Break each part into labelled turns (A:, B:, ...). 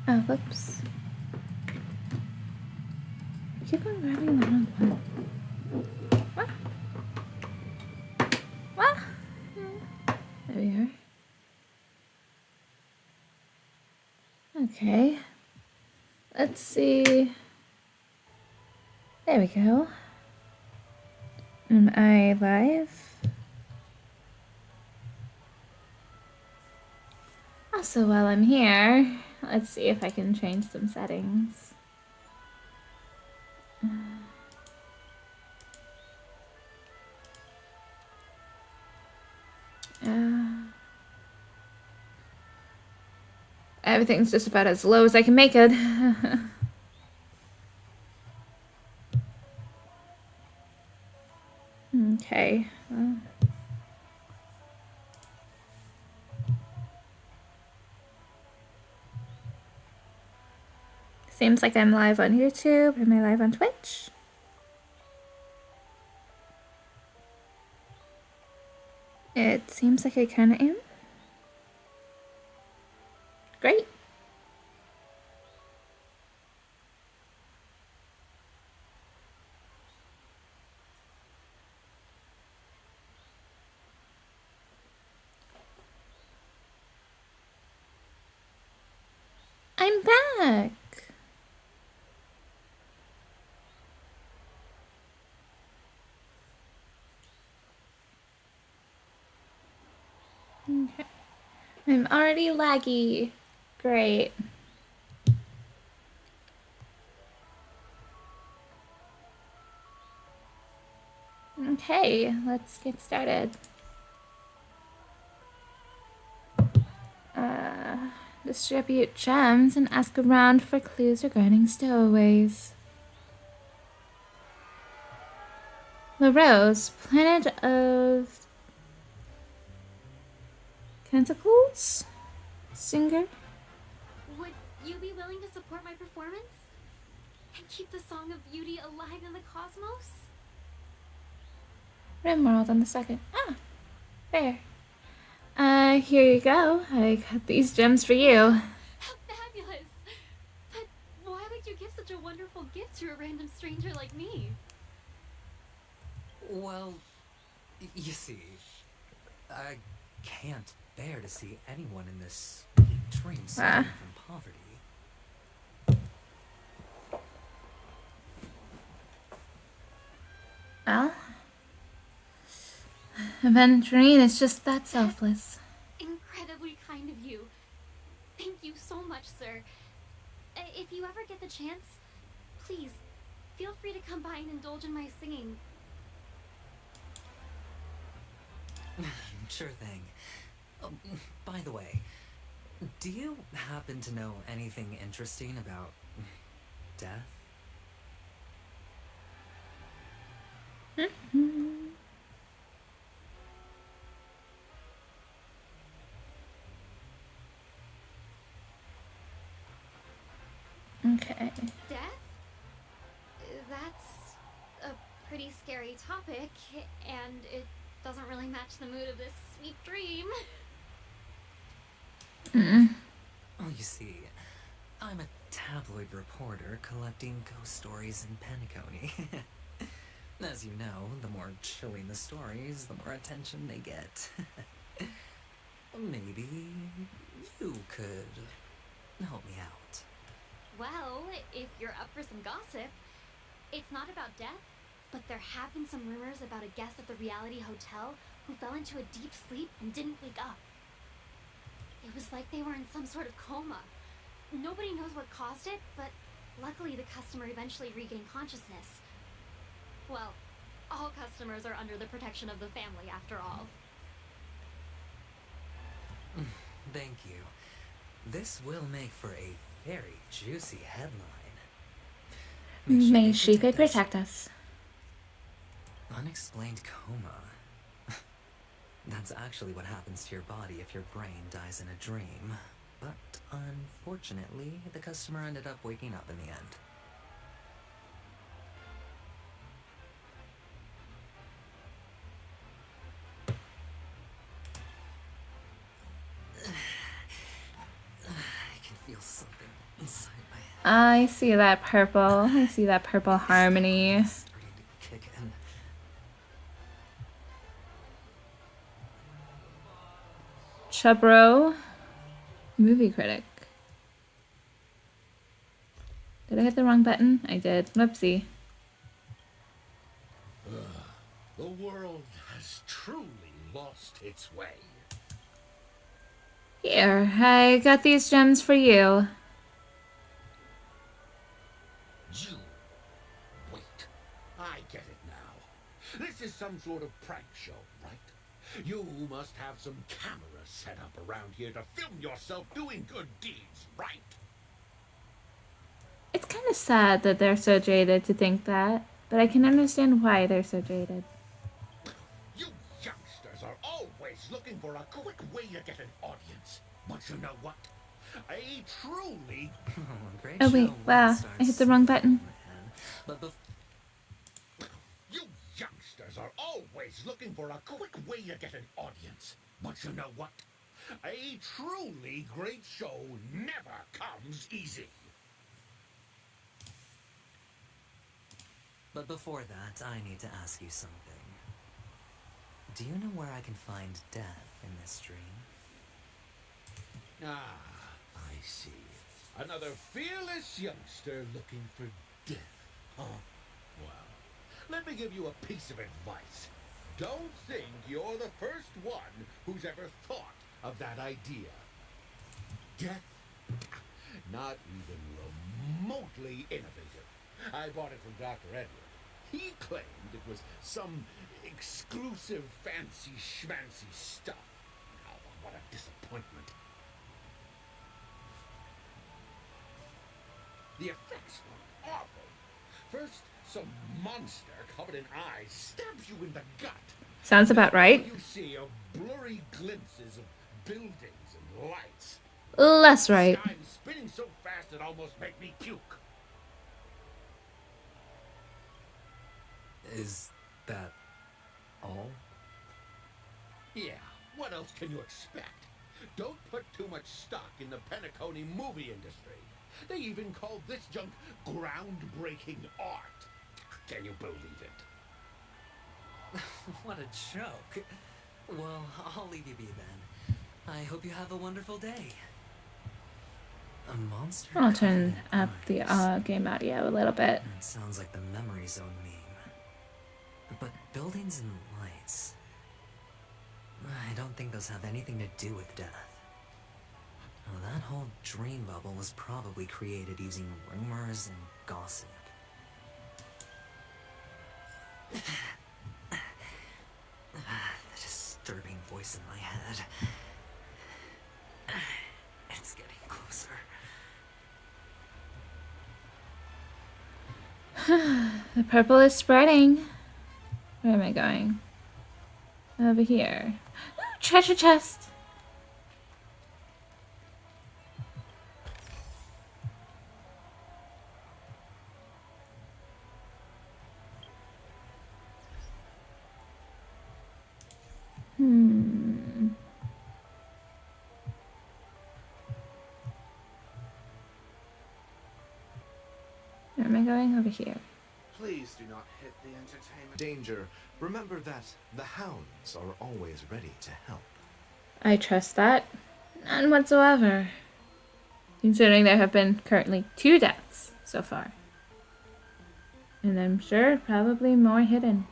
A: Oh, whoops. I keep on grabbing the wrong one. What? What? There we are. Okay. Let's see. There we go. Am I live? Also, while I'm here, let's see if I can change some settings. Everything's just about as low as I can make it. Okay. Well. Seems like I'm live on YouTube. Am I live on Twitch? It seems like I kind of am. Great. I'm back. Okay. I'm already laggy. Great. Okay, let's get started. Distribute gems and ask around for clues regarding stowaways. La Rose, planet of Tentacles? Singer?
B: Would you be willing to support my performance? And keep the Song of Beauty alive in the cosmos?
A: Rimworld on the second. Ah, there. Here you go. I got these gems for you.
B: How fabulous! But why would you give such a wonderful gift to a random stranger like me?
C: Well, you see, I can't bear to see anyone in this dream suffering from poverty.
A: Well, Aventurine is just that selfless.
B: Incredibly kind of you. Thank you so much, sir. If you ever get the chance, please, feel free to come by and indulge in my singing.
C: Sure thing. By the way, do you happen to know anything interesting about death?
A: Okay.
B: Death? That's a pretty scary topic, and it doesn't really match the mood of this sweet dream.
C: Oh, you see, I'm a tabloid reporter collecting ghost stories in Penacony. As you know, the more chilling the stories, the more attention they get. Maybe you could help me out.
B: Well, if you're up for some gossip, it's not about death, but there have been some rumors about a guest at the reality hotel who fell into a deep sleep and didn't wake up. It was like they were in some sort of coma. Nobody knows what caused it, but luckily the customer eventually regained consciousness. Well, all customers are under the protection of the family, after all.
C: Thank you. This will make for a very juicy headline.
A: May she protect us.
C: Unexplained coma. That's actually what happens to your body if your brain dies in a dream. But unfortunately, the customer ended up waking up in the end. I can feel something
A: I see that purple. I see that purple harmony.
C: Starting to kick in.
A: Chubro, movie critic. Did I hit the wrong button? I did. Whoopsie.
D: The world has truly lost its way.
A: Here, I got these gems for you.
D: You. Wait. I get it now. This is some sort of prank show, right? You must have some cameras set up around here to film yourself doing good deeds, right?
A: It's kind of sad that they're so jaded to think that, but I can understand why they're so jaded.
D: You youngsters are always looking for a quick way to get an audience. But you know what? A truly...
C: Great
A: Oh wait,
C: show
A: wow,
C: once
A: I hit the
C: starts,
A: wrong button.
C: man. But
D: You youngsters are always looking for a quick way to get an audience. But you know what? A truly great show never comes easy.
C: But before that, I need to ask you something. Do you know where I can find death in this dream?
D: Ah, I see. Another fearless youngster looking for death, huh? Well, let me give you a piece of advice. Don't think you're the first one who's ever thought of that idea. Death? Not even remotely innovative. I bought it from Dr. Edward. He claimed it was some exclusive fancy schmancy stuff. Oh, what a disappointment. The effects were awful. First, some monster covered in eyes stabs you in the gut.
A: Sounds about right.
D: You see blurry glimpses of buildings and lights.
A: Less right.
D: Sky was spinning so fast it almost made me puke.
C: Is that all?
D: Yeah, what else can you expect? Don't put too much stock in the Penacony movie industry. They even call this junk groundbreaking art. Can you believe it?
C: What a joke. Well, I'll leave you be then. I hope you have a wonderful day. A monster?
A: I'll turn
C: covered in
A: up the
C: eyes.
A: game audio a little bit.
C: It sounds like the memory zone meme. But buildings and lights... I don't think those have anything to do with death. Well, that whole dream bubble was probably created using rumors and gossip. The disturbing voice in my head. It's getting closer.
A: The purple is spreading. Where am I going? Over here. Ooh, treasure chest! Where am I going? Over here.
E: Please do not hit the entertainment. Danger. Remember that the hounds are always ready to help.
A: I trust that. None whatsoever. Considering there have been currently 2 deaths so far. And I'm sure probably more hidden.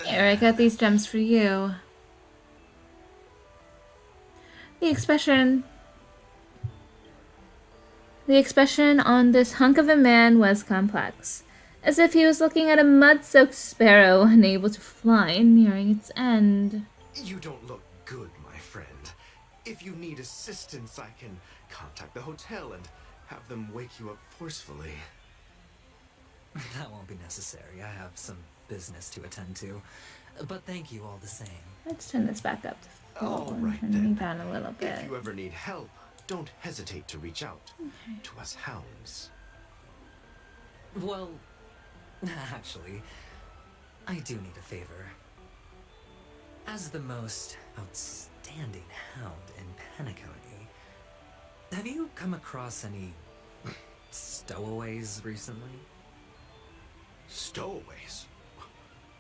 A: Here, I got these gems for you. The expression on this hunk of a man was complex, as if he was looking at a mud-soaked sparrow unable to fly, nearing its end.
E: You don't look good, my friend. If you need assistance, I can contact the hotel and have them wake you up forcefully.
C: That won't be necessary. I have some business to attend to. But thank you all the same.
A: Let's turn this back up to full
E: All
A: and
E: right,
A: turn
E: then.
A: me down a little bit.
E: If you ever need help, don't hesitate to reach out to us hounds.
C: Well, actually, I do need a favor. As the most outstanding hound in Penacony, have you come across any stowaways recently?
E: Stowaways?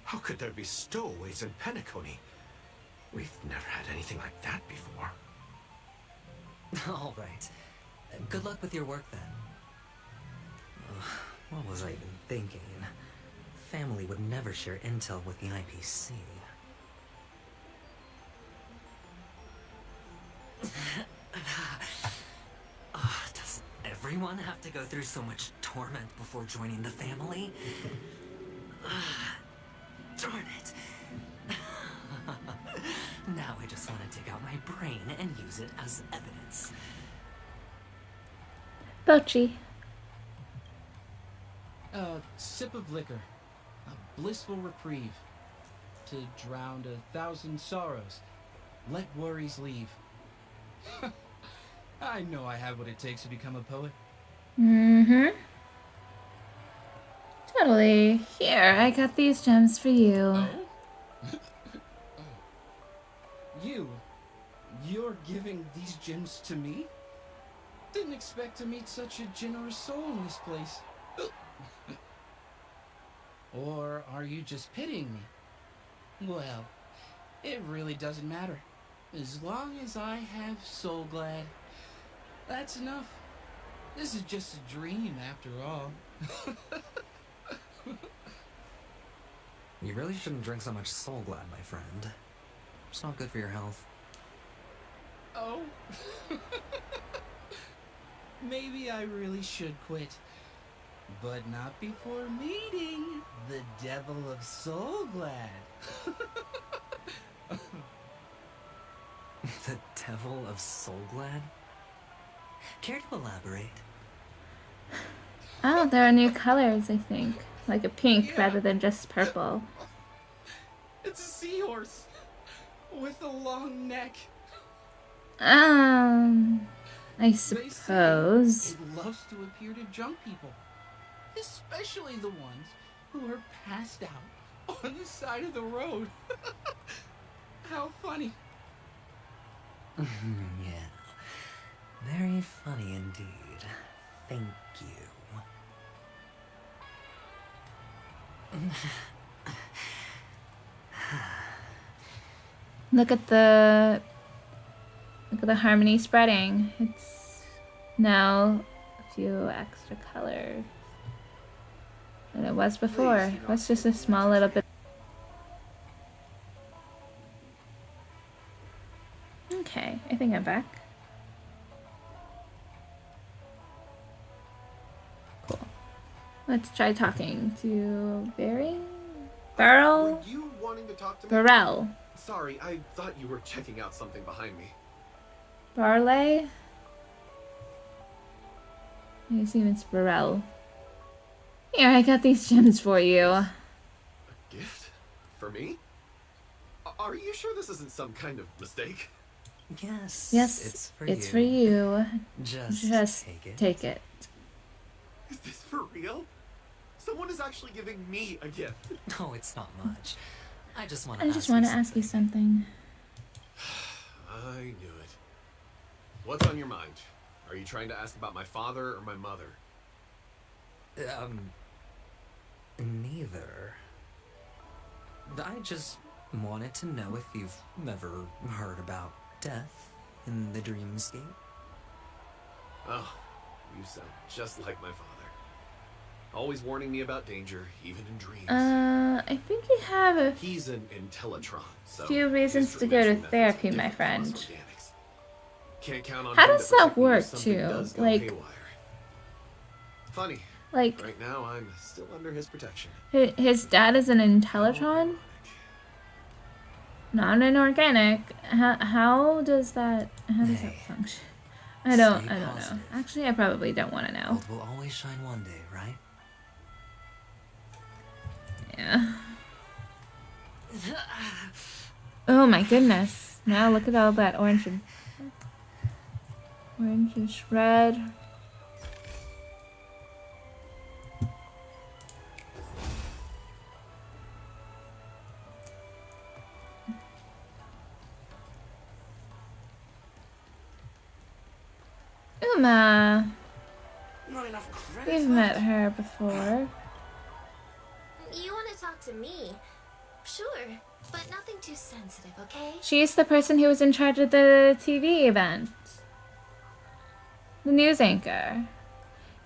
E: How could there be stowaways in Penacony? We've never had anything like that before.
C: All right. Good luck with your work then. Ugh, what was I even thinking? Family would never share intel with the IPC. Does everyone have to go through so much torment before joining the family? Darn it. Now I just want to dig out my brain and use it as evidence.
A: Bochi.
F: A sip of liquor. A blissful reprieve. To drown 1,000 sorrows. Let worries leave. I know I have what it takes to become a poet.
A: Mm-hmm. Totally. Here, I got these gems for you.
F: Oh? You're giving these gems to me? Didn't expect to meet such a generous soul in this place. Or are you just pitying me? Well, it really doesn't matter. As long as I have Soul Glad, that's enough. This is just a dream after all.
C: You really shouldn't drink so much Soul Glad, my friend. It's not good for your health.
F: Oh? Maybe I really should quit. But not before meeting the Devil of Soul Glad.
C: The Devil of Soul Glad? Care to elaborate?
A: Oh, there are new colors, I think. Like a pink
F: Yeah.
A: rather than just purple.
F: It's a seahorse with a long neck.
A: I
F: They
A: suppose.
F: say it loves to appear to drunk people, especially the ones who are passed out on the side of the road. How funny.
C: Yeah. Very funny indeed. Thank you.
A: Look at the harmony spreading. It's now a few extra colors than it was before. It was just a small little bit. Okay, I think I'm back. Cool. Let's try talking to Barry? Beryl?
G: Were you wanting to talk to me?
A: Burrell.
G: Sorry, I thought you were checking out something behind me.
A: Barley? I assume it's Burrell. Here, I got these gems for you.
G: A gift? For me? Are you sure this isn't some kind of mistake?
C: Yes.
A: Yes,
C: It's for you.
A: for you.
C: Just take it.
A: Take it.
G: Is this for real? Someone is actually giving me a gift.
C: No, it's not much. I just want
A: I just want to ask you something.
G: I knew it. What's on your mind? Are you trying to ask about my father or my mother?
C: Neither. I just wanted to know if you've ever heard about death in the dreamscape.
G: Oh, you sound just like my father. Always warning me about danger, even in dreams.
A: I think you have a
G: He's an Intellitron, so
A: few reasons
G: his
A: to go to
G: formation methods are
A: therapy, my
G: different from us
A: friend.
G: organics. Can't count on
A: How
G: him
A: does
G: to
A: that
G: protect me if
A: work,
G: something
A: too?
G: does go
A: Like-
G: haywire. Funny.
A: like
G: Right now, I'm still under his protection.
A: his dad is an Intellitron, not an organic. How does that
C: Hey,
A: function? I don't
C: stay
A: know.
C: positive.
A: Actually, I probably don't want to know.
C: Gold will always shine one day, right?
A: Yeah. Oh my goodness. Now look at all that orange and red. Uma.
E: Not enough credits
A: We've met her before.
H: You want to talk to me? Sure, but nothing too sensitive, okay?
A: She's the person who was in charge of the TV event. The news anchor.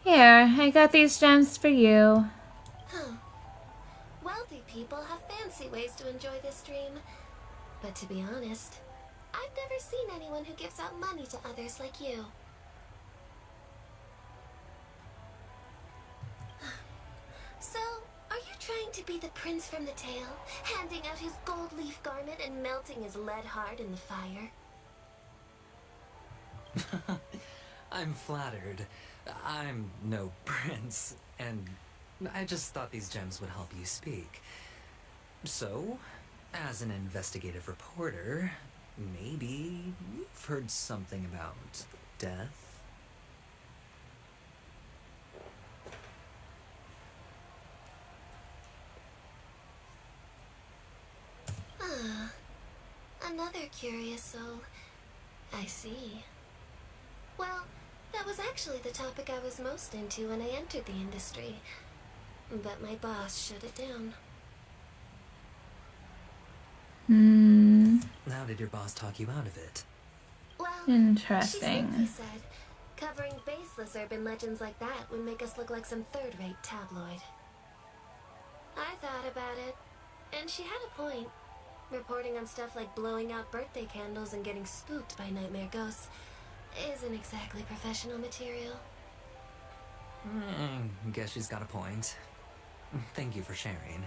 A: Here, I got these gems for you.
H: Huh. Wealthy people have fancy ways to enjoy this dream. But to be honest, I've never seen anyone who gives out money to others like you. So, are you trying to be the prince from the tale, handing out his gold leaf garment and melting his lead heart in the fire?
C: I'm flattered. I'm no prince, and I just thought these gems would help you speak. So, as an investigative reporter, maybe you've heard something about death?
H: Ah, another curious soul. I see. Well, that was actually the topic I was most into when I entered the industry. But my boss shut it down.
C: How did your boss talk you out of it?
H: Well, she
A: Interesting.
H: simply said, covering baseless urban legends like that would make us look like some third-rate tabloid. I thought about it, and she had a point. Reporting on stuff like blowing out birthday candles and getting spooked by nightmare ghosts isn't exactly professional material.
C: Guess she's got a point. Thank you for sharing.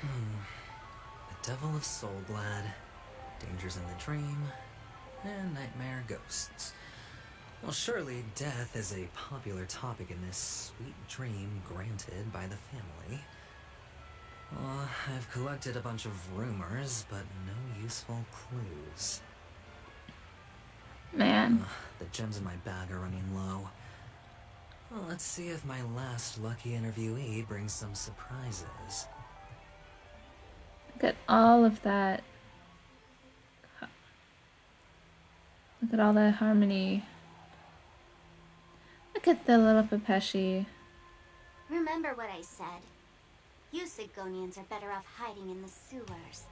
C: The Devil of Soulglad, Dangers in the Dream, and Nightmare Ghosts. Well, surely death is a popular topic in this sweet dream granted by the family. Well, I've collected a bunch of rumors, but no useful clues.
A: Man.
C: The gems in my bag are running low. Well, let's see if my last lucky interviewee brings some surprises.
A: Look at all of that. Look at all the harmony. Look at the little Pepeshi.
I: Remember what I said. You Sigonians are better off hiding in the sewers.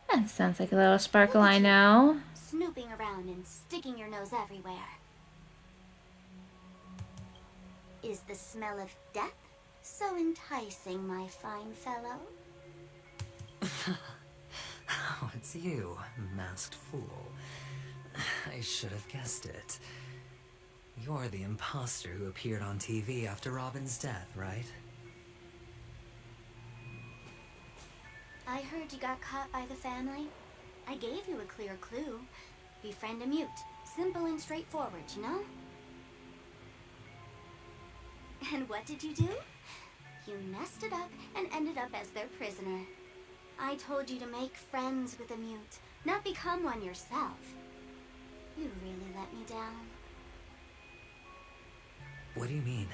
A: That sounds like a little sparkle I know.
I: Snooping around and sticking your nose everywhere. Is the smell of death so enticing, my fine fellow?
C: Oh, it's you, masked fool. I should have guessed it. You're the imposter who appeared on TV after Robin's death, right?
I: I heard you got caught by the family. I gave you a clear clue. Befriend a mute. Simple and straightforward, you know? And what did you do? You messed it up and ended up as their prisoner. I told you to make friends with a mute, not become one yourself. You really let me down.
C: What do you mean?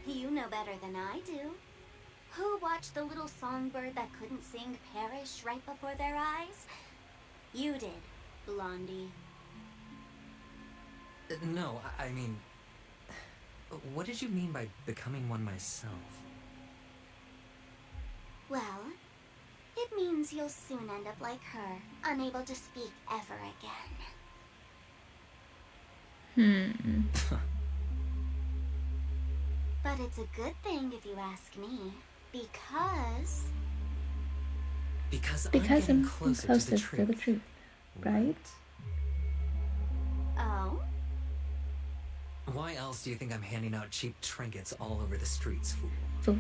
I: You know better than I do. Who watched the little songbird that couldn't sing perish right before their eyes? You did, Blondie.
C: No, I mean... What did you mean by becoming one myself?
I: Well, it means you'll soon end up like her, unable to speak ever again. But it's a good thing if you ask me, because
C: Because I'm
A: Because
C: getting
A: I'm
C: closer
A: closest
C: to the truth.
A: right?
I: oh,
C: Why else do you think I'm handing out cheap trinkets all over the streets, fool?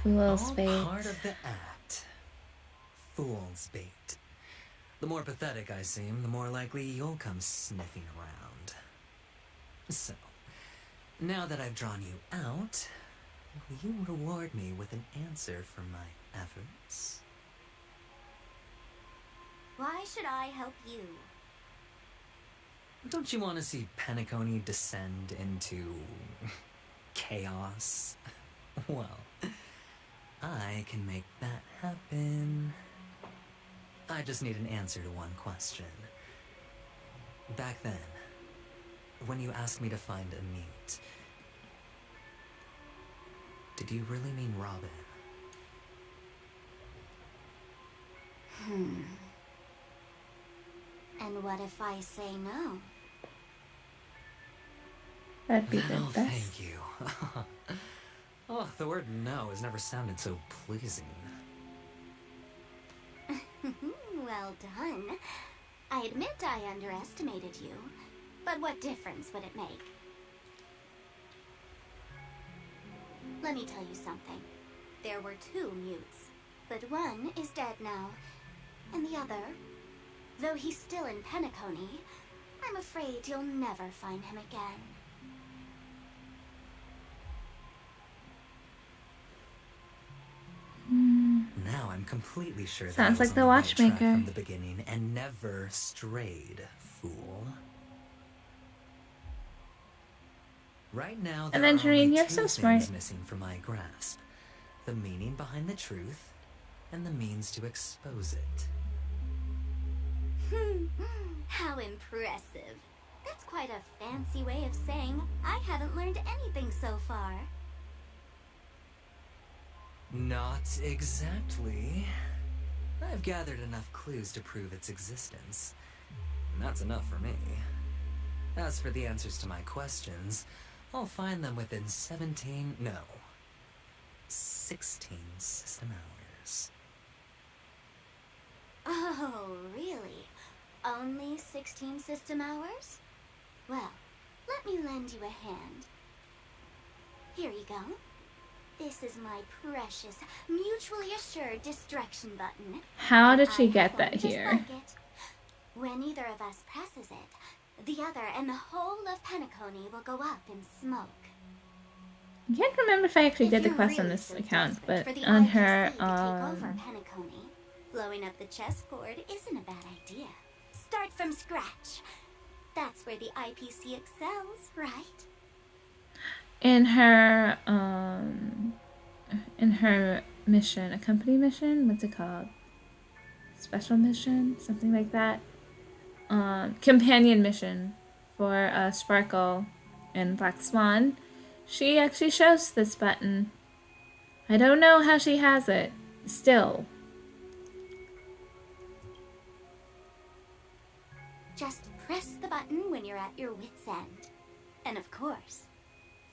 A: Fool's
C: All
A: bait.
C: part of the act. Fool's bait. The more pathetic I seem, the more likely you'll come sniffing around. So, now that I've drawn you out, will you reward me with an answer for my efforts?
I: why should I help you?
C: Don't you want to see Penacony descend into chaos? Well, I can make that happen. I just need an answer to one question. Back then, when you asked me to find a mute, did you really mean Robin?
I: And what if I say no?
A: That'd be
C: No,
A: the best.
C: thank you. Oh, the word no has never sounded so pleasing.
I: Well done. I admit I underestimated you, but what difference would it make? Let me tell you something. There were 2 mutes, but one is dead now, and the other, though he's still in Penacony, I'm afraid you'll never find him again.
C: Now I'm completely sure that
A: Sounds
C: I was
A: like the
C: on right track
A: watchmaker.
C: from the beginning and never strayed, fool. Right now, there
A: And then,
C: are
A: Shireen,
C: only
A: you're
C: 2
A: so
C: things
A: smart.
C: missing from my grasp: the meaning behind the truth, and the means to expose it.
I: How impressive. That's quite a fancy way of saying I haven't learned anything so far.
C: Not exactly. I've gathered enough clues to prove its existence, and that's enough for me. As for the answers to my questions, I'll find them within 16 system hours.
I: Oh, really? Only 16 system hours? Well, let me lend you a hand. Here you go. This is my precious, mutually assured destruction button.
A: How did
I: And
A: she
I: I
A: get
I: have
A: that
I: one just
A: here?
I: like it. When either of us presses it, the other and the whole of Penacony will go up in smoke.
A: I can't remember if I actually
I: If
A: did the
I: you're
A: quest on
I: really
A: this
I: so
A: account,
I: desperate
A: but
I: for the
A: on
I: IPC
A: her,
I: to take over Penacony, blowing up the chessboard isn't a bad idea. Start from scratch. That's where the IPC excels, right?
A: in her mission, a company mission, what's it called? Special mission, something like that. Companion mission for Sparkle and Black Swan. She actually shows this button. I don't know how she has it. Still.
I: Just press the button when you're at your wit's end. And of course,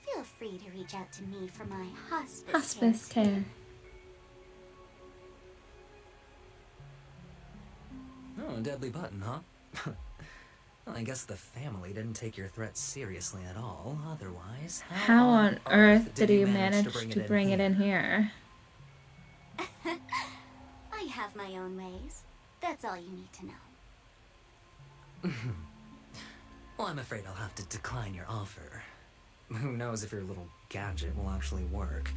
I: feel free to reach out to me for my
A: Hospice care.
C: Oh, a deadly button, huh? Well, I guess the family didn't take your threat seriously at all. Otherwise,
A: How on earth did he
C: manage
A: manage to bring it in here?
I: I have my own ways. That's all you need to know.
C: Well, I'm afraid I'll have to decline your offer. Who knows if your little gadget will actually work.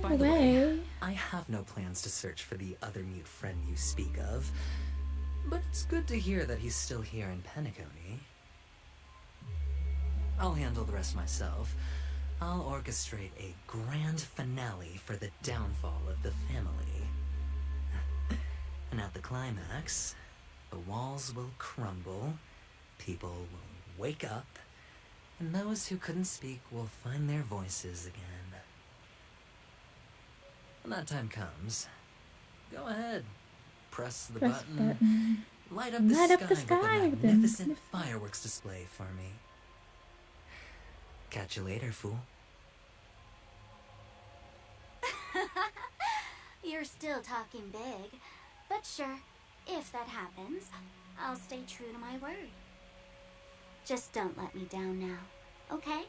C: By the way, I have no plans to search for the other mute friend you speak of. But it's good to hear that he's still here in Penacony. I'll handle the rest myself. I'll orchestrate a grand finale for the downfall of the family. And at the climax, the walls will crumble, people will wake up, and those who couldn't speak will find their voices again. When that time comes, go ahead. Press the button. Light up the sky with a magnificent fireworks display for me. Catch you later, fool.
I: You're still talking big. But sure, if that happens, I'll stay true to my word. Just don't let me down now, okay?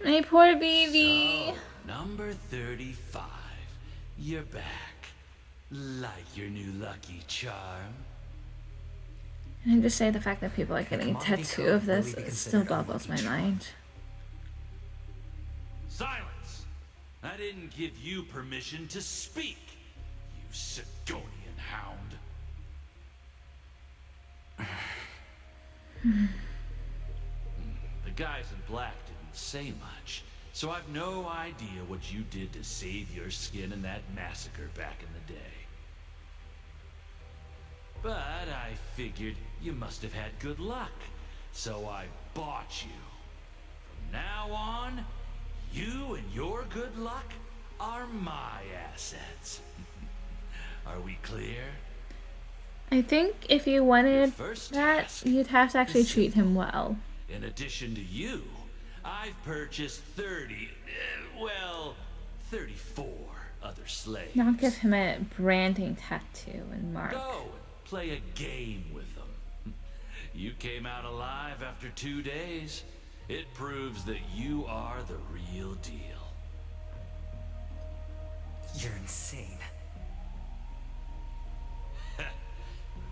A: My poor baby.
J: So, number 35. You're back. Like your new lucky charm.
A: And just say the fact that people are getting a tattoo of this still boggles my mind.
J: Silence! I didn't give you permission to speak, you Sidonian hound. The guys in black didn't say much, so I've no idea what you did to save your skin in that massacre back in the day. But I figured you must have had good luck, so I bought you. From now on, you and your good luck are my assets. Are we clear?
A: I think if you wanted
J: first
A: that,
J: task
A: you'd have to actually
J: is
A: treat him well.
J: In addition to you, I've purchased 34 other slaves.
A: Not give him a branding tattoo and mark.
J: Go and play a game with them. You came out alive after 2 days. It proves that you are the real deal.
C: You're insane.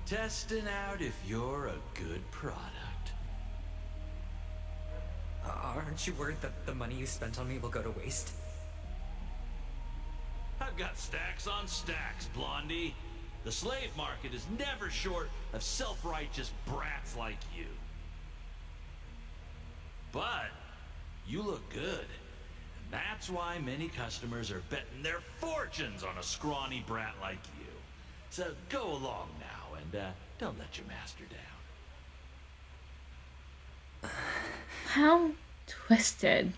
J: Testing out if you're a good product.
C: Aren't you worried that the money you spent on me will go to waste?
J: I've got stacks on stacks, Blondie. The slave market is never short of self-righteous brats like you. But you look good. And that's why many customers are betting their fortunes on a scrawny brat like you. So go along now and don't let your master down.
A: How twisted.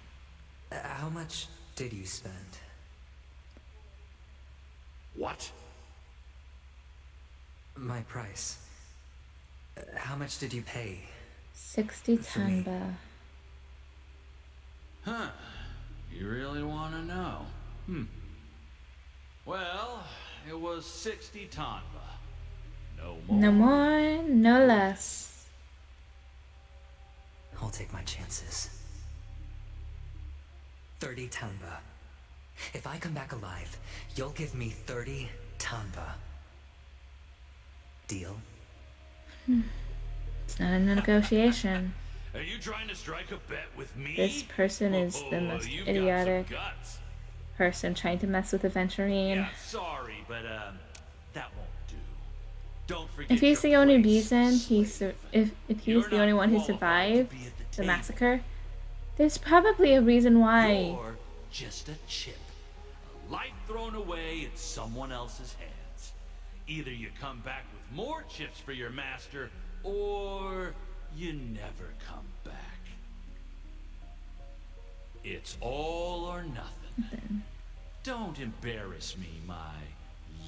C: How much did you spend?
J: What?
C: My price. How much did you pay?
A: 60
C: For me.
A: tanba.
J: Huh. You really want to know? Well, it was 60 tanba. No more.
A: No more, no less.
C: I'll take my chances. 30 tanba. If I come back alive, you'll give me 30 tanba. Deal?
A: It's not a negotiation.
J: Are you trying to strike a bet with me?
A: This person is the most
J: you've got some
A: idiotic
J: guts.
A: person trying to mess with Aventurine.
J: Yeah, sorry, but that won't do. Don't forget.
A: If he's
J: your
A: the only
J: place
A: reason
J: as
A: he
J: slave.
A: if he's
J: You're
A: the only
J: not
A: one who
J: qualified to
A: survived
J: be at the
A: the
J: table.
A: massacre, there's probably a reason why.
J: You're just a chip. A life thrown away in someone else's hands. Either you come back with more chips for your master, or you never come back. It's all or nothing. Don't embarrass me, my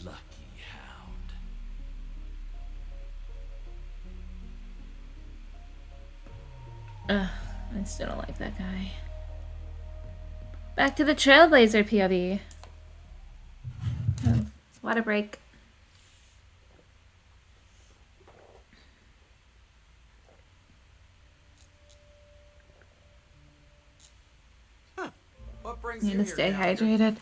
J: lucky hound.
A: Ugh, I still don't like that guy. Back to the Trailblazer POV. Oh, water break.
K: What brings
A: Need
K: you
A: to
K: here,
A: stay
K: Gallagher?
A: hydrated.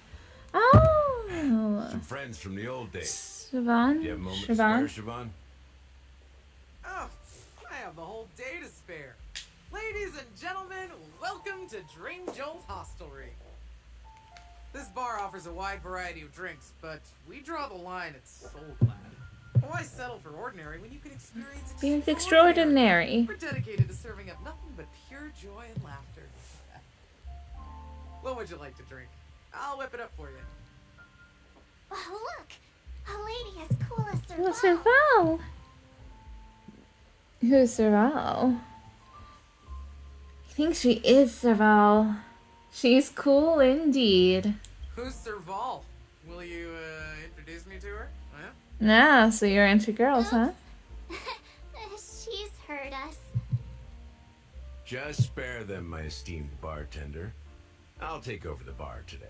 A: Oh!
L: Some friends from the old days.
A: Siobhan?
L: Do you have a moment to spare,
A: Siobhan?
L: Siobhan?
K: Oh, I have the whole day to spare. Ladies and gentlemen, welcome to Dream Jolt Hostelry. This bar offers a wide variety of drinks, but we draw the line at Soul Glad. Why settle for ordinary when you can experience
A: Being extraordinary.
K: We're dedicated to serving up nothing but pure joy and laughter. What would you like to drink? I'll whip it up for you.
I: Oh, look! A lady as cool as
A: Oh,
I: Serval.
A: Serval. Who's Serval? I think she is Serval. She's cool indeed.
K: Who's Serval? Will you introduce me to her? Huh?
A: Yeah, so you're into girls, huh?
I: She's heard us.
L: Just spare them, my esteemed bartender. I'll take over the bar today.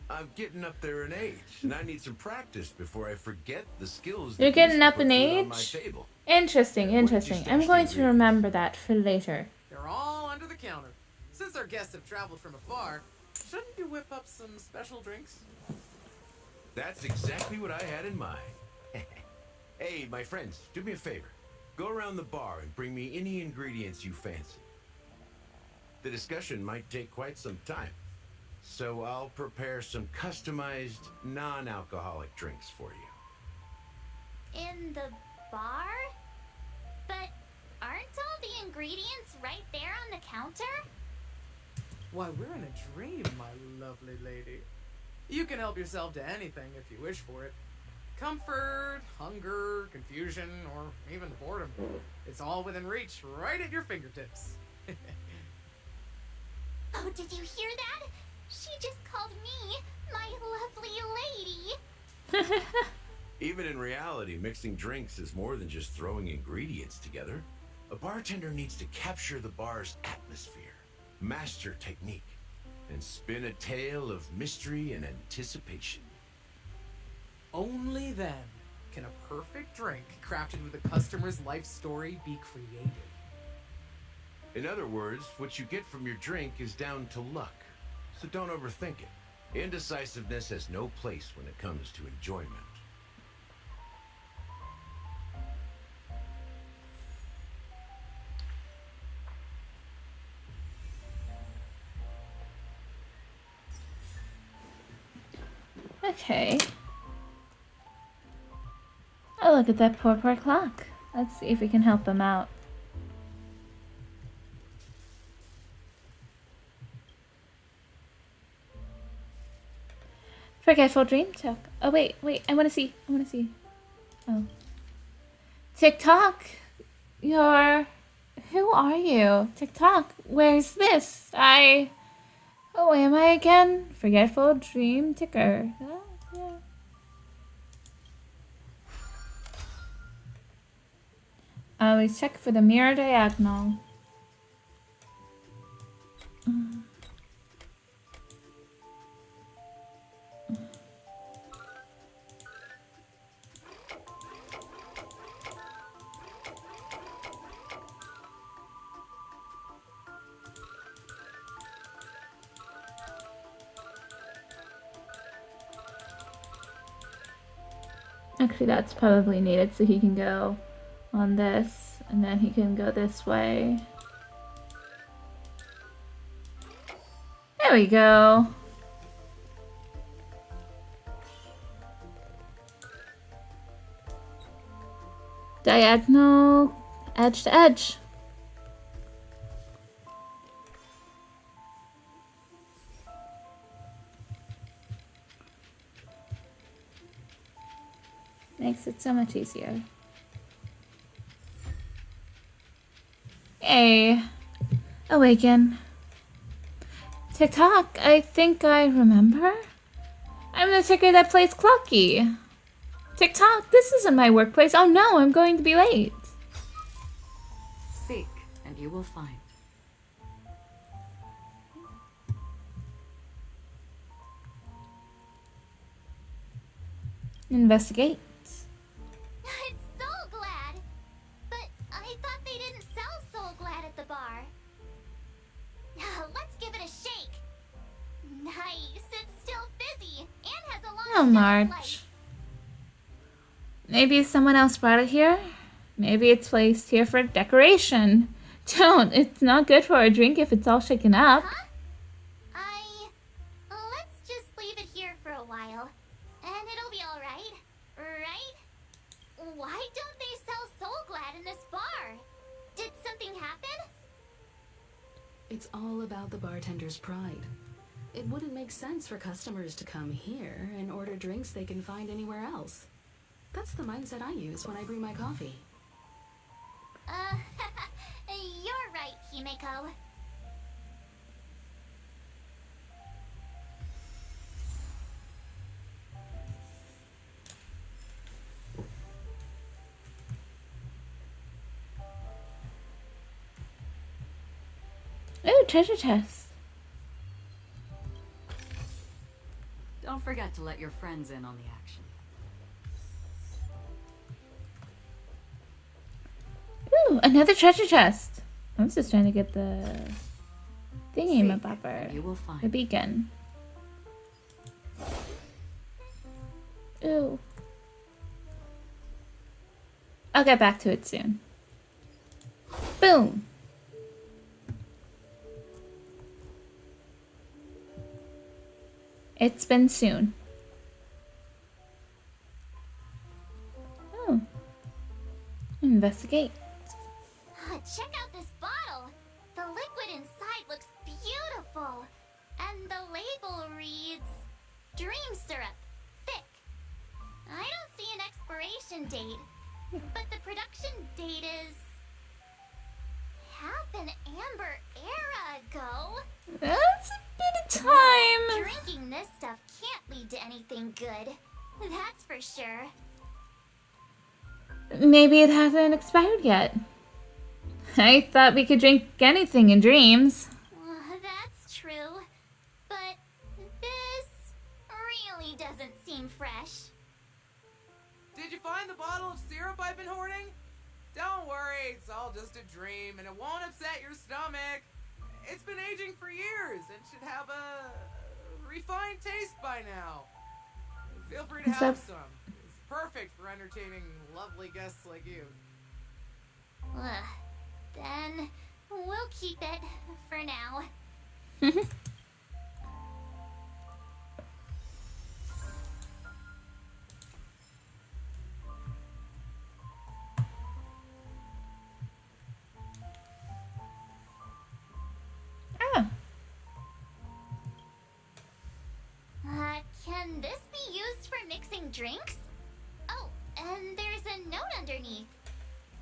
L: I'm getting up there in age, and I need some practice before I forget the skills that
A: You're getting
L: used to
A: up
L: put
A: in
L: food on my
A: age?
L: table.
A: Interesting,
L: What did you
A: interesting.
L: stash
A: I'm
L: the
A: going to
L: ingredients?
A: remember that for later.
K: They're all under the counter. Since our guests have traveled from afar, shouldn't you whip up some special drinks?
L: That's exactly what I had in mind. Hey, my friends, do me a favor. Go around the bar and bring me any ingredients you fancy. The discussion might take quite some time, so I'll prepare some customized, non-alcoholic drinks for you.
I: In the bar? But aren't all the ingredients right there on the counter?
K: Why, we're in a dream, my lovely lady. You can help yourself to anything if you wish for it. Comfort, hunger, confusion, or even boredom. It's all within reach, right at your fingertips.
I: Oh, did you hear that? She just called me my lovely lady.
L: Even in reality, mixing drinks is more than just throwing ingredients together. A bartender needs to capture the bar's atmosphere, master technique, and spin a tale of mystery and anticipation.
K: Only then can a perfect drink crafted with a customer's life story be created.
L: In other words, what you get from your drink is down to luck, so don't overthink it. Indecisiveness has no place when it comes to enjoyment.
A: Okay. Oh, look at that poor clock. Let's see if we can help him out. Forgetful Dream Talk. Oh, wait. I want to see. Oh. TikTok. Who are you? TikTok. Where's this? Oh, am I again? Forgetful Dream Ticker. Oh, yeah. Always check for the mirror diagonal. Actually, that's probably needed so he can go on this, and then he can go this way. There we go. Diagonal, edge to edge. Makes it so much easier. Hey, awaken. TikTok, I think I remember. I'm the ticker that plays Clocky. TikTok, this isn't my workplace. Oh no, I'm going to be late.
M: Seek, and you will find.
A: Investigate.
I: I'm so glad. But I thought they didn't sell Soul Glad at the bar. Let's give it a shake. Nice, it's still fizzy and has a long
A: Oh,
I: shelf
A: March.
I: life.
A: Maybe someone else brought it here? Maybe it's placed here for decoration. Don't, it's not good for a drink if it's all shaken up.
I: Huh? Let's just leave it here for a while. And it'll be alright, right? Why don't they sell Soul Glad in this bar? Did something happen?
M: It's all about the bartender's pride. It wouldn't make sense for customers to come here and order drinks they can find anywhere else. That's the mindset I use when I brew my coffee.
I: You're right, Himeko.
A: Ooh, treasure chest.
M: Don't forget to let your friends in on the action.
A: Ooh, another treasure chest. I was just trying to get the thingy-mabobber.
M: You will find.
A: The beacon. Ooh. I'll get back to it soon. Boom. It's been soon. Oh. Investigate.
I: Check out this bottle. The liquid inside looks beautiful.
B: date. But the production date is... half an amber era ago.
A: That's a bit of time.
B: Drinking this stuff can't lead to anything good. That's for sure.
A: Maybe it hasn't expired yet. I thought we could drink anything in dreams.
B: That's true. But this really doesn't seem fresh.
K: Did you find the bottle of syrup I've been hoarding? Don't worry, it's all just a dream and it won't upset your stomach. It's been aging for years and should have a refined taste by now. Feel free to have some. It's perfect for entertaining lovely guests like you.
B: Then we'll keep it for now. Can this be used for mixing drinks? Oh, and there's a note underneath.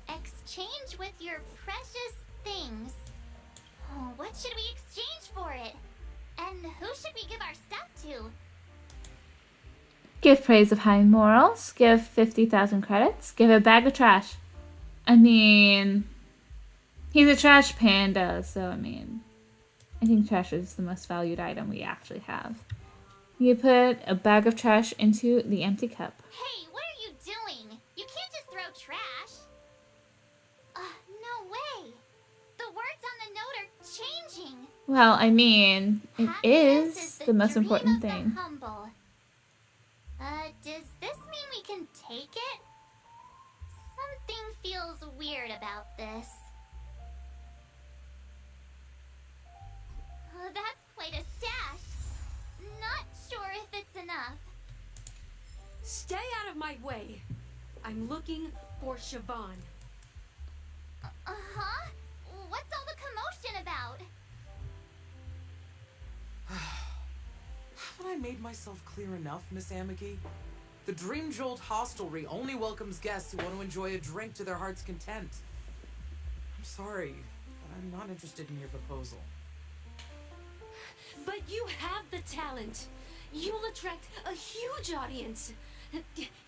B: Exchange with your precious things. Oh, what should we exchange for it? And who should we give our stuff to?
A: Give praise of high morals. Give 50,000 credits. Give a bag of trash. I mean, he's a trash panda, so I think trash is the most valued item we actually have. You put a bag of trash into the empty cup.
B: Hey, what are you doing? You can't just throw trash. No way. The words on the note are changing.
A: Well, I mean, it
B: Happiness
A: is the most
B: dream
A: important
B: of the
A: thing.
B: humble. Does this mean we can take it? Something feels weird about this. That's quite a stash. Not sure if it's enough.
N: Stay out of my way. I'm looking for Siobhan.
B: Uh-huh? What's all the commotion about?
K: Haven't I made myself clear enough, Miss Amiki? The Dream Jolt Hostelry only welcomes guests who want to enjoy a drink to their heart's content. I'm sorry, but I'm not interested in your proposal.
N: But you have the talent. You'll attract a huge audience.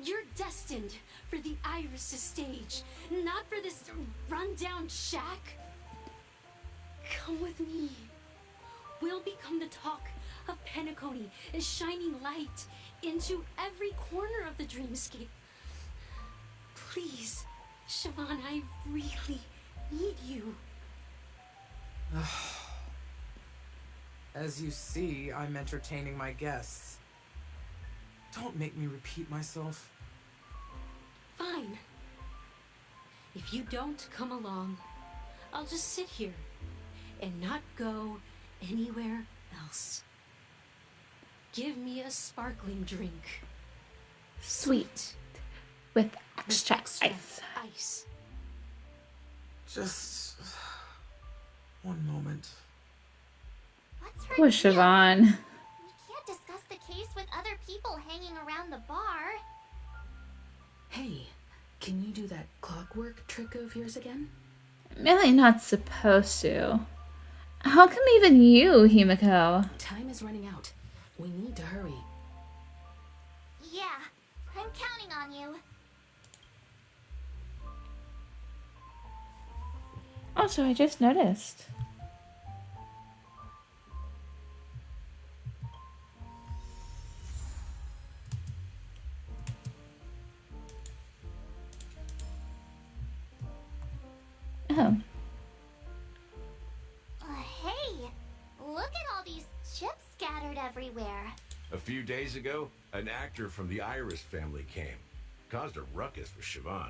N: You're destined for the Iris' stage, not for this rundown shack. Come with me. We'll become the talk of Penacony, shining light into every corner of the dreamscape. Please, Siobhan, I really need you.
K: As you see, I'm entertaining my guests. Don't make me repeat myself.
N: Fine. If you don't come along, I'll just sit here and not go anywhere else. Give me a sparkling drink.
A: Sweet. With extra ice.
K: Just one moment.
B: What's her
A: Poor
B: deal?
A: Siobhan.
B: We can't discuss the case with other people hanging around the bar.
M: Hey, can you do that clockwork trick of yours again?
A: Really not supposed to. How come even you, Himiko?
M: Time is running out. We need to hurry.
B: Yeah, I'm counting on you.
A: Also, I just noticed. Oh.
B: Hey, look at all these chips scattered everywhere.
L: A few days ago, an actor from the Iris family came. Caused a ruckus for Siobhan.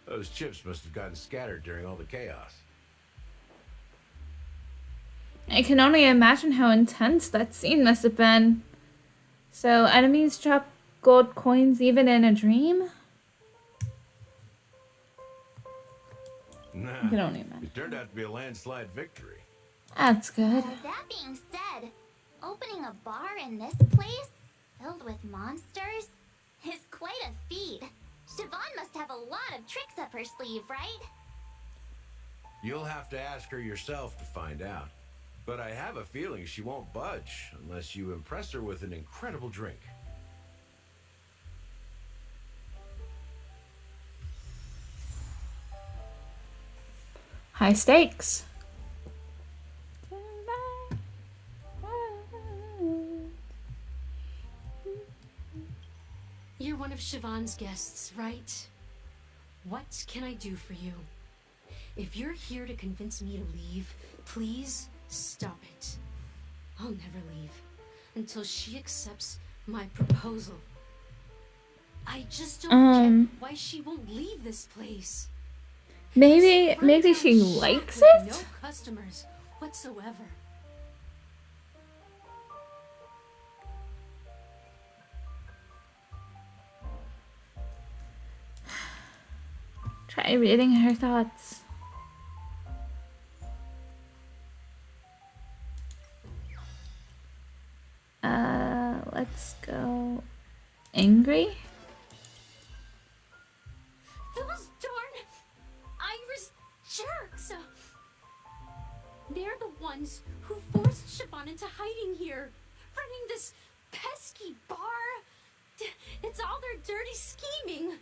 L: Those chips must have gotten scattered during all the chaos.
A: I can only imagine how intense that scene must have been. So, enemies drop gold coins even in a dream?
L: Nah,
A: I can only imagine.
L: it turned out to be a landslide victory.
A: That's good.
B: That being said, opening a bar in this place, filled with monsters, is quite a feat.
I: Siobhan must have a lot of tricks up her sleeve, right?
L: You'll have to ask her yourself to find out. But I have a feeling she won't budge unless you impress her with an incredible drink.
A: High stakes.
N: You're one of Siobhan's guests, right? What can I do for you? If you're here to convince me to leave, please stop it. I'll never leave until she accepts my proposal. I just don't get why she won't leave this place.
A: Maybe she likes
N: With
A: it?
N: no customers whatsoever.
A: Try reading her thoughts. Let's go angry.
N: Those darn Irish jerks! They're the ones who forced Siobhan into hiding here, running this pesky bar. It's all their dirty scheming.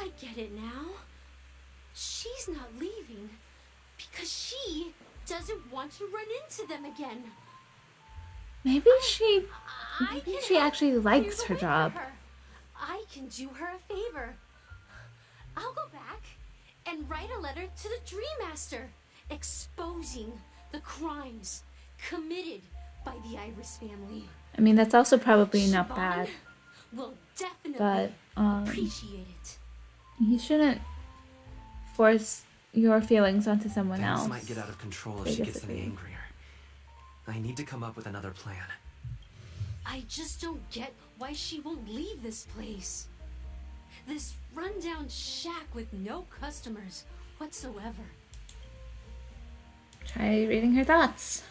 N: I get it now. She's not leaving because she doesn't want to run into them again.
A: Maybe she actually likes her
N: Clear the way
A: job.
N: for her. I can do her a favor. I'll go back and write a letter to the Dream Master exposing the crimes committed by the Iris family.
A: I mean, that's also probably not bad,
N: Will definitely
A: but
N: appreciate it.
A: you shouldn't force your feelings onto someone
C: Things
A: else.
C: might get out of control if she gets any
A: basically.
C: angrier. I need to come up with another plan.
N: I just don't get why she won't leave this place. This rundown shack with no customers whatsoever.
A: Try reading her thoughts.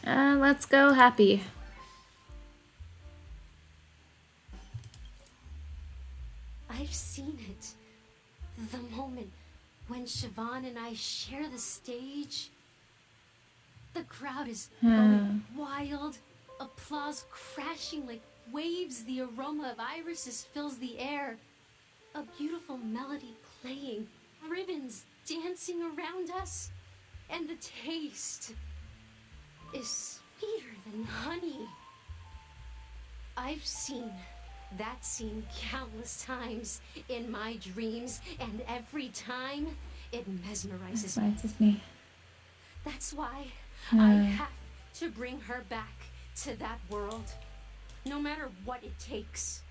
A: Let's go happy.
N: I've seen it. The moment when Siobhan and I share the stage. The crowd is going wild, applause crashing like waves. The aroma of irises fills the air. A beautiful melody playing, ribbons dancing around us, and the taste is sweeter than honey. I've seen that scene countless times in my dreams, and every time it mesmerizes me.
A: Mesmerizes me.
N: That's why I have to bring her back to that world, no matter what it takes.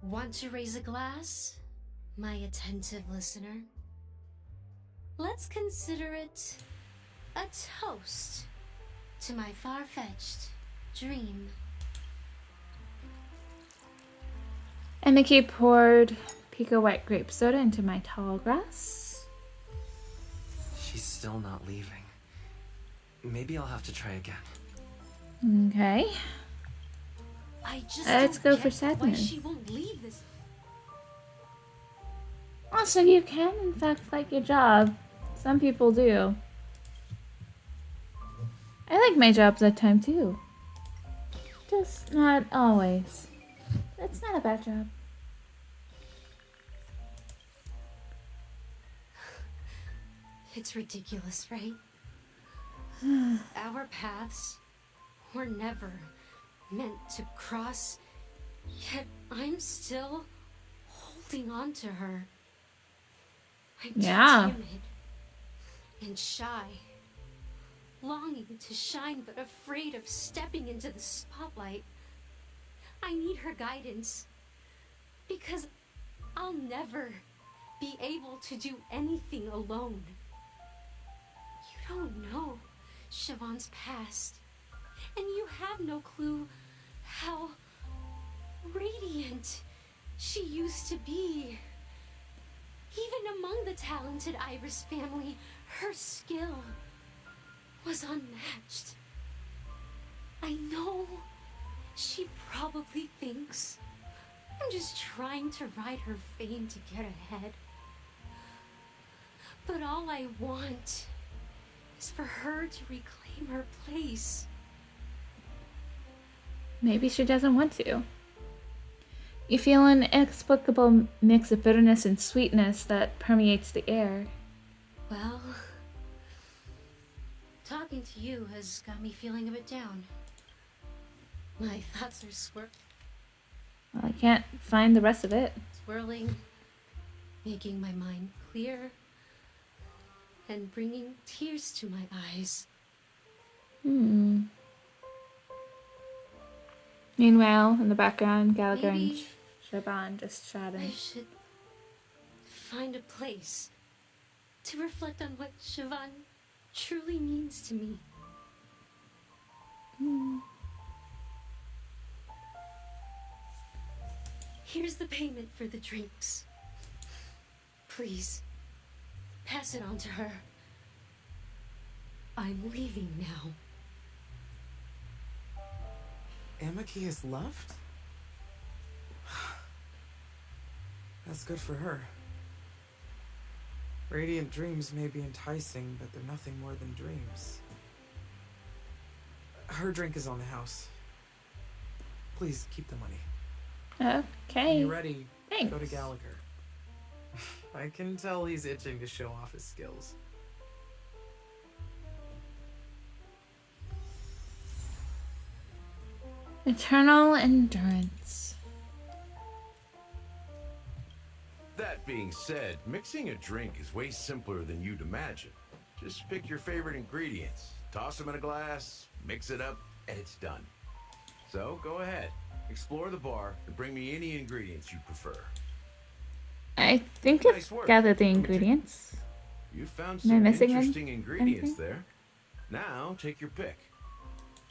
N: Want to raise a glass, my attentive listener? Let's consider it a toast to my far-fetched dream.
A: And Mickey poured Pico white grape soda into my tall grass.
C: She's still not leaving. Maybe I'll have to try again.
A: Okay.
N: I just
A: Let's
N: don't
A: go
N: get
A: for
N: why
A: sadness.
N: she won't leave this.
A: Also, you can, in fact, like your job. Some people do. I like my jobs at time too. Just not always. It's not a bad job.
N: It's ridiculous, right? Our paths were never meant to cross, yet I'm still holding on to her. I'm too timid and shy, longing to shine but afraid of stepping into the spotlight. I need her guidance, because I'll never be able to do anything alone. You don't know Siobhan's past, and you have no clue how radiant she used to be. Even among the talented Iris family, her skill was unmatched. I know she probably thinks I'm just trying to ride her fame to get ahead. But all I want is for her to reclaim her place.
A: Maybe she doesn't want to. You feel an inexplicable mix of bitterness and sweetness that permeates the air.
N: Well, talking to you has got me feeling a bit down. My thoughts are
A: Well, I can't find the rest of it.
N: swirling, making my mind clear, and bringing tears to my eyes.
A: Meanwhile, in the background, Gallagher and
N: Maybe
A: Siobhan just
N: I
A: chatting.
N: should find a place to reflect on what Siobhan truly means to me. Here's the payment for the drinks. Please, pass it on to her. I'm leaving now.
K: Amaki has left? That's good for her. Radiant dreams may be enticing, but they're nothing more than dreams. Her drink is on the house. Please keep the money.
A: Okay.
K: When you're ready,
A: Thanks.
K: go to Gallagher. I can tell he's itching to show off his skills.
A: Eternal endurance.
L: That being said, mixing a drink is way simpler than you'd imagine. Just pick your favorite ingredients, toss them in a glass, mix it up, and it's done. So go ahead, explore the bar, and bring me any ingredients you prefer.
A: I think
L: Nice
A: I've
L: work.
A: gathered the ingredients.
L: You found
A: Am I
L: some
A: missing
L: interesting ingredients
A: anything?
L: there. Now take your pick.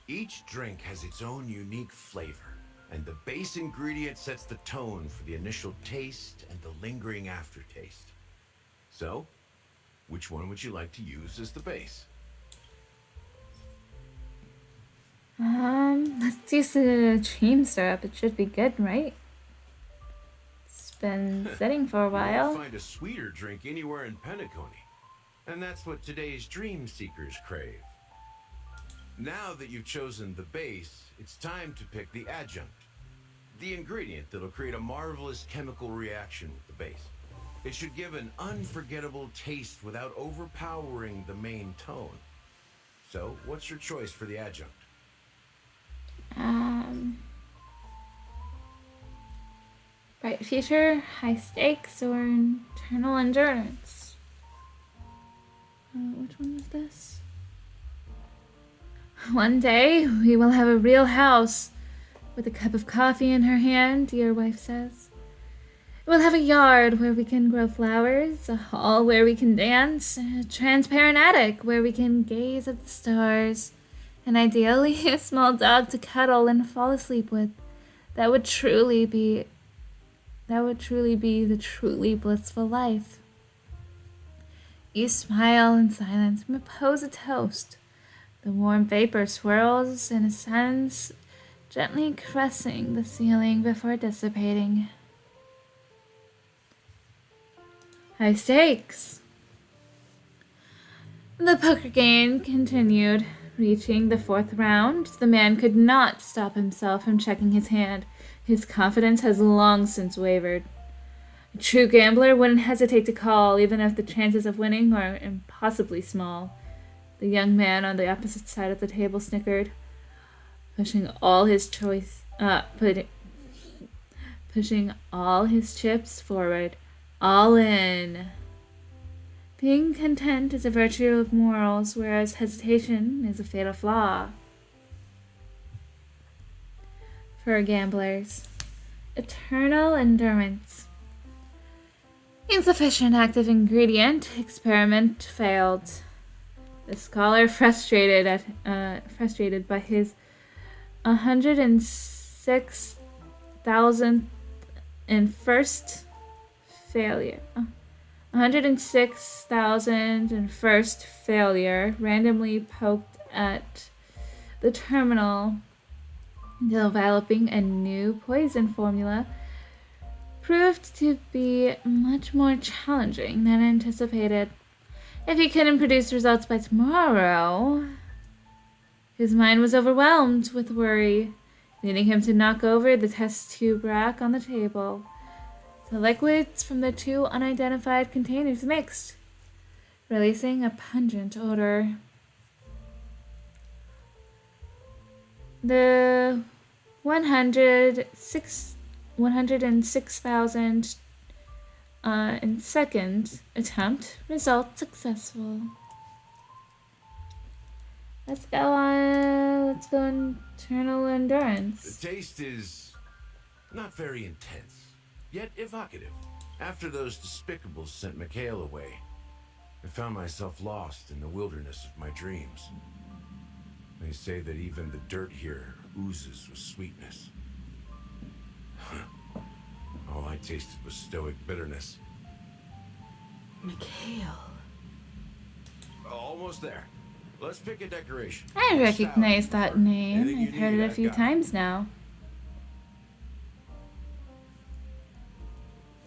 L: Each drink has its own unique flavor, and the base ingredient sets the tone for the initial taste and the lingering aftertaste. So, which one would you like to use as the base?
A: Let's use the cream syrup. It should be good, right? It's been sitting for a
L: You won't
A: while.
L: find a sweeter drink anywhere in Penacony, and that's what today's dream seekers crave. Now that you've chosen the base, it's time to pick the adjunct, the ingredient that'll create a marvelous chemical reaction with the base. It should give an unforgettable taste without overpowering the main tone. So, what's your choice for the adjunct?
A: Bright future, high stakes, or eternal endurance? Which one is this? One day, we will have a real house. With a cup of coffee in her hand, dear wife says. We'll have a yard where we can grow flowers, a hall where we can dance, a transparent attic where we can gaze at the stars, and ideally a small dog to cuddle and fall asleep with. That would truly be the truly blissful life. You smile in silence and propose a toast. The warm vapor swirls and ascends, gently caressing the ceiling before dissipating. High stakes. The poker game continued. Reaching the fourth round, the man could not stop himself from checking his hand. His confidence has long since wavered. A true gambler wouldn't hesitate to call, even if the chances of winning are impossibly small. The young man on the opposite side of the table snickered, pushing all his chips forward. All in. Being content is a virtue of morals, whereas hesitation is a fatal flaw. For gamblers, eternal endurance. Insufficient active ingredient. Experiment failed. The scholar, frustrated by his 106,001st failure. 106,001st failure, randomly poked at the terminal, developing a new poison formula, proved to be much more challenging than anticipated. If he couldn't produce results by tomorrow, his mind was overwhelmed with worry, leading him to knock over the test tube rack on the table. The liquids from the 2 unidentified containers mixed, releasing a pungent odor. The 106,000 in second attempt, result successful. Let's go internal endurance.
L: The taste is not very intense, yet evocative. After those despicables sent Mikhail away, I found myself lost in the wilderness of my dreams. They say that even the dirt here oozes with sweetness. All I tasted was stoic bitterness.
M: Mikhail.
L: Almost there. Let's pick a decoration.
A: I recognize that name. I've heard it a few times now.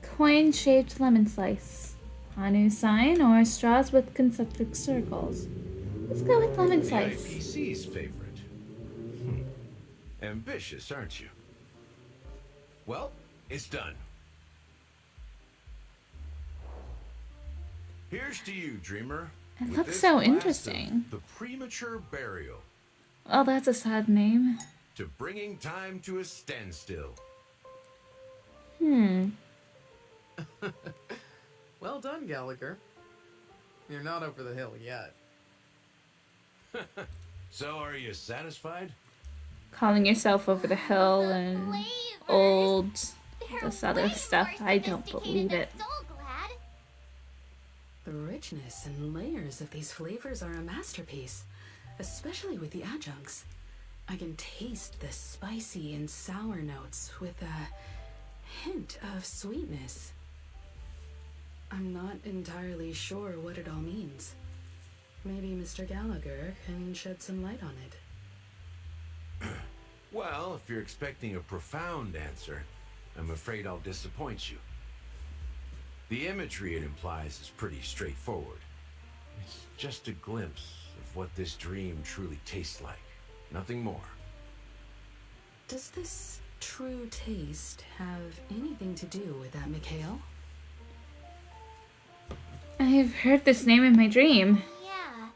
A: Coin-shaped lemon slice. Hanu sign or straws with concentric circles. Let's go with lemon slice.
L: The IPC's favorite. Ambitious, aren't you? Well, it's done. Here's to you, dreamer.
A: It
L: with
A: looks
L: this
A: so
L: glass
A: interesting.
L: of The premature burial.
A: Oh, that's a sad name.
L: To bringing time to a standstill.
K: Well done, Gallagher. You're not over the hill yet.
L: So, are you satisfied?
A: Calling yourself over the hill and old, this other stuff. I don't believe it.
M: The richness and layers of these flavors are a masterpiece, especially with the adjuncts. I can taste the spicy and sour notes with a hint of sweetness. I'm not entirely sure what it all means. Maybe Mr. Gallagher can shed some light on it.
L: Well, if you're expecting a profound answer, I'm afraid I'll disappoint you. The imagery it implies is pretty straightforward. It's just a glimpse of what this dream truly tastes like. Nothing more.
M: Does this true taste have anything to do with that, Mikhail?
A: I've heard this name in my dream.
B: Yeah,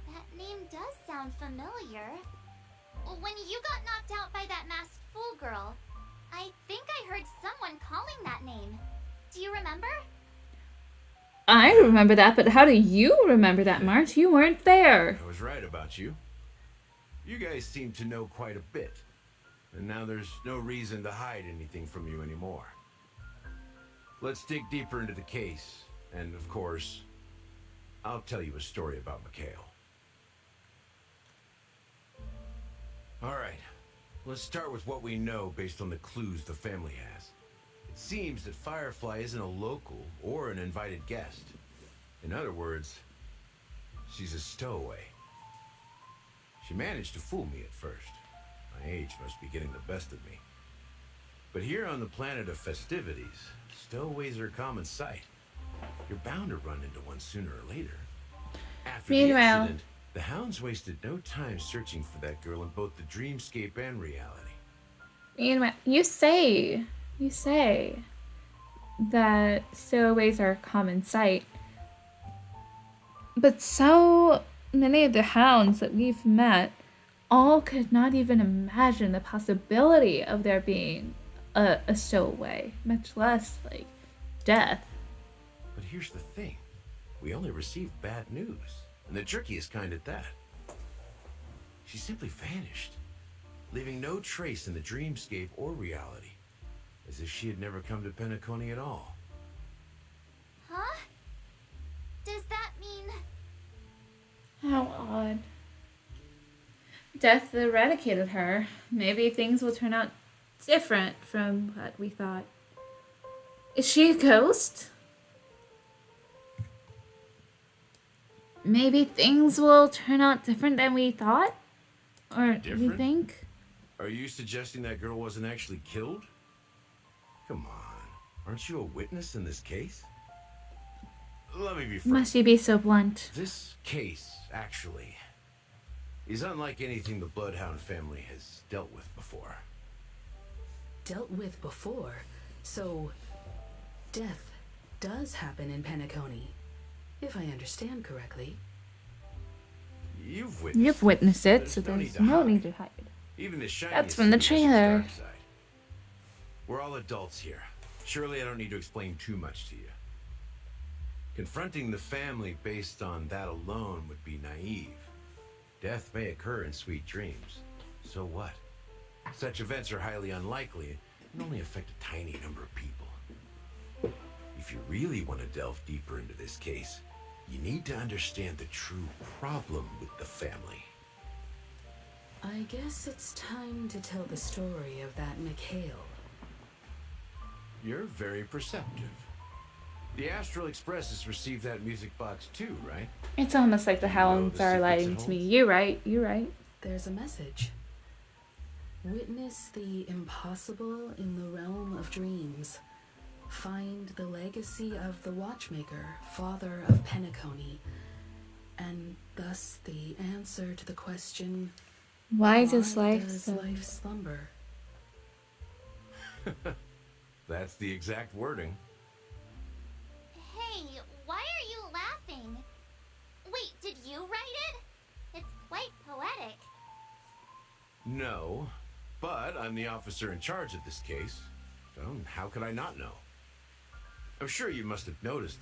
B: that name does sound familiar. When you got knocked out by that masked fool girl, I think I heard someone calling that name. Do you remember?
A: I remember that, but how do you remember that, March? You weren't there.
L: I was right about you. You guys seem to know quite a bit. And now there's no reason to hide anything from you anymore. Let's dig deeper into the case. And, of course, I'll tell you a story about Mikhail. Alright, let's start with what we know based on the clues the family has. It seems that Firefly isn't a local or an invited guest. In other words, she's a stowaway. She managed to fool me at first. My age must be getting the best of me. But here on the planet of festivities, stowaways are a common sight. You're bound to run into one sooner or later. After the incident, the hounds wasted no time searching for that girl in both the dreamscape and reality.
A: Meanwhile, you say that stowaways are a common sight, but so many of the hounds that we've met all could not even imagine the possibility of there being a stowaway, much less like death.
L: But here's the thing. We only received bad news, and the trickiest kind at that. She simply vanished, leaving no trace in the dreamscape or reality, as if she had never come to Penacony at all.
B: Huh? Does that mean...
A: How odd. Death eradicated her. Maybe things will turn out different from what we thought. Is she a ghost? maybe things will turn out different than we thought? Or we
L: Different?
A: think?
L: Are you suggesting that girl wasn't actually killed? Come on. Aren't you a witness in this case? Let me be frank.
A: Must you be so blunt?
L: This case, actually, is unlike anything the Bloodhound family has dealt with before.
M: Dealt with before, so death does happen in Penacony, if I understand correctly.
L: You've
A: Witnessed it, so
L: There's
A: there's
L: no
A: no
L: need
A: need
L: to
A: to hide.
L: Even the shiniest
A: That's from the
L: city has its
A: trailer.
L: dark side. We're all adults here. Surely I don't need to explain too much to you. Confronting the family based on that alone would be naive. Death may occur in sweet dreams. So what? Such events are highly unlikely and only affect a tiny number of people. If you really want to delve deeper into this case, you need to understand the true problem with the family.
M: I guess it's time to tell the story of that Mikhail.
L: You're very perceptive. The Astral Express has received that music box too, right?
A: It's almost like the hounds are lying to me. You're right, you're right.
M: There's a message. Witness the impossible in the realm of dreams. Find the legacy of the Watchmaker, father of Penacony, and thus the answer to the question,
A: Why does life
M: does
A: so...
M: life slumber?
L: That's the exact wording.
B: Hey, why are you laughing? Wait, did you write it? It's quite poetic.
L: No, but I'm the officer in charge of this case. So how could I not know? I'm sure you must have noticed